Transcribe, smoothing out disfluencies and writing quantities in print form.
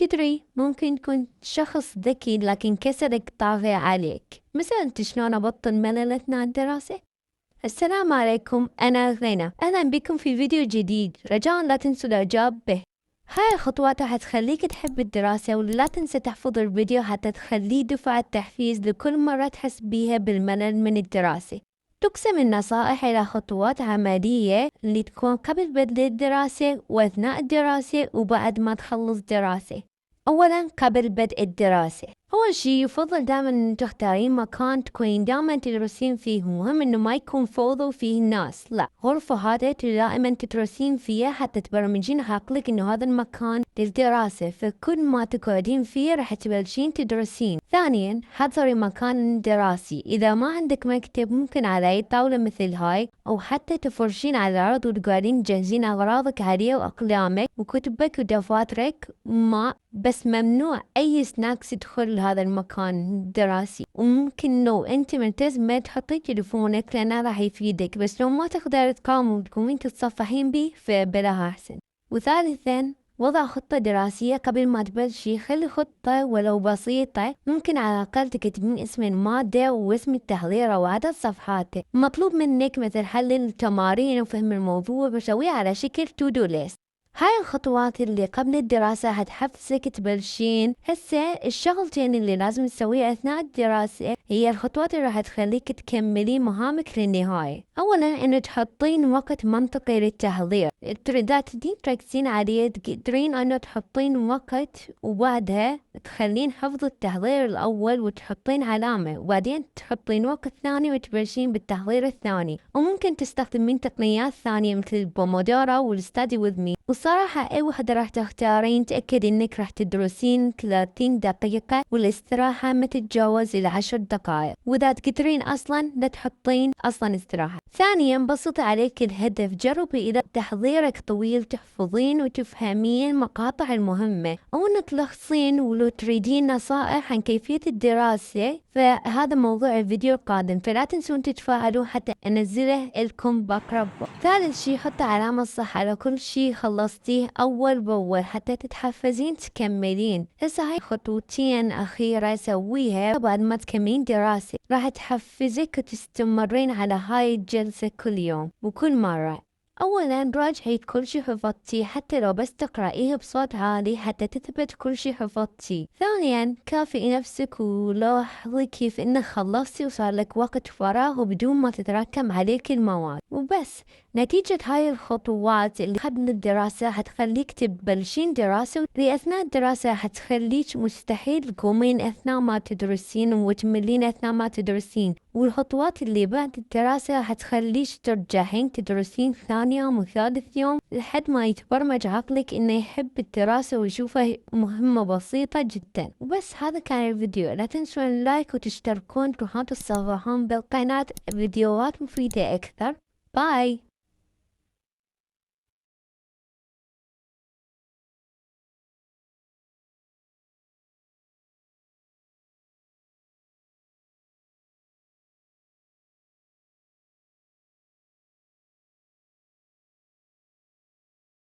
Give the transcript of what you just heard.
تدري ممكن تكون شخص ذكي لكن كسلك طاغي عليك. مثلا انت شلون أبطل ملل أثناء الدراسة؟ السلام عليكم، أنا غينة، أهلا بكم في فيديو جديد. رجاء لا تنسوا الإعجاب به. هاي الخطوات راح تخليك تحب الدراسة، ولا تنسى تحفظ الفيديو حتى تخليه دفعة تحفيز لكل مرة تحس بيها بالملل من الدراسة. تقسم النصائح إلى خطوات عملية اللي تكون قبل بدء الدراسة وأثناء الدراسة وبعد ما تخلص دراسة. أولاً قبل بدء الدراسة، أول شي يفضل دائماً إن تختارين مكان تكونين دائماً تدرسين فيه. مهم إنه ما يكون فوضى وفيه الناس، لا، غرفة هادئة دائماً تدرسين فيها حتى تبرمجين عقلك إنه هذا المكان للدراسة، فكل ما تقعدين فيه راح تبلشين تدرسين. ثانياً حضري مكان دراسي، إذا ما عندك مكتب ممكن على أي طاولة مثل هاي، أو حتى تفرشين على الأرض وتقعدين تجهزين أغراضك عليه وأقلامك وكتبك ودفاترك. بس ممنوع أي سناكس يدخل هذا المكان الدراسي، وممكن لو أنت ملتزمة تحطي تليفونك لأنه راح يفيدك، بس لو ما تقدر تقاومي وتقومين تتصفحين به فبلاها أحسن. وثالثاً وضع خطة دراسية قبل ما تبلشي. خلي خطة ولو بسيطة، ممكن على الأقل تكتبين اسم المادة واسم التحضير وعدد صفحاته. مطلوب منك مثل حل التمارين وفهم الموضوع بسويه على شكل to do list. هاي الخطوات اللي قبل الدراسة هتحفزك تبلشين. هسه الشغلتين اللي لازم تسويها أثناء الدراسة هي الخطوات اللي راح تخليك تكملين مهامك للنهاية. أولاً إنه تحطين وقت منطقي للتحضير. إذا تدين تركزين عليه تقدرين إنه تحطين وقت، وبعدها تخلين حفظ التحضير الأول وتحطين علامة، وبعدين تحطين وقت ثاني وتبلشين بالتحضير الثاني. وممكن تستخدمين تقنيات ثانية مثل البومودورو والستادي وذ مي. وصراحة أي وحدة راح تختارين تأكد إنك راح تدرسين 30 دقيقة والاستراحة ما تتجاوز إلى 10 دقائق، وإذا تقدرين أصلاً لا تحطين أصلاً استراحة. ثانياً بسط عليك الهدف. جربي إذا تحضيرك طويل تحفظين وتفهمين المقاطع المهمة، أو إنك تلخصين. ولو تريدين نصائح عن كيفية الدراسة فهذا موضوع الفيديو القادم، فلا تنسون تتفاعلوا حتى أنزله لكم بأقرب وقت. ثالث شي حط علامة صح على كل شي خلصتيه أول بأول حتى تتحفزين تكملين. هسه هاي خطوتين أخيرة سويها بعد ما تكملين دراسة راح تحفزك وتستمرين على هاي الجلسة كل يوم وكل مرة. أولاً راجعي كل شي حفظتيه حتى لو بس تقرأيه بصوت عالي حتى تثبت كل شي حفظتيه. ثانياً كافئي نفسك ولاحظي كيف إنك خلصتي وصار لك وقت فراغ وبدون ما تتراكم عليك المواد. وبس نتيجة هاي الخطوات اللي قبل الدراسة حتخليك تبلشين دراسة، أثناء الدراسة حتخليك مستحيل تقومين أثناء ما تدرسين وتملين أثناء ما تدرسين. والخطوات اللي بعد الدراسة حتخليك ترجعين تدرسين ثاني يوم وثالث يوم لحد ما يتبرمج عقلك إنه يحب الدراسة ويشوفها مهمة بسيطة جدا. وبس هذا كان الفيديو. لا تنسون اللايك وتشتركون وتصفحون بالقناة فيديوهات مفيدة أكثر. باي.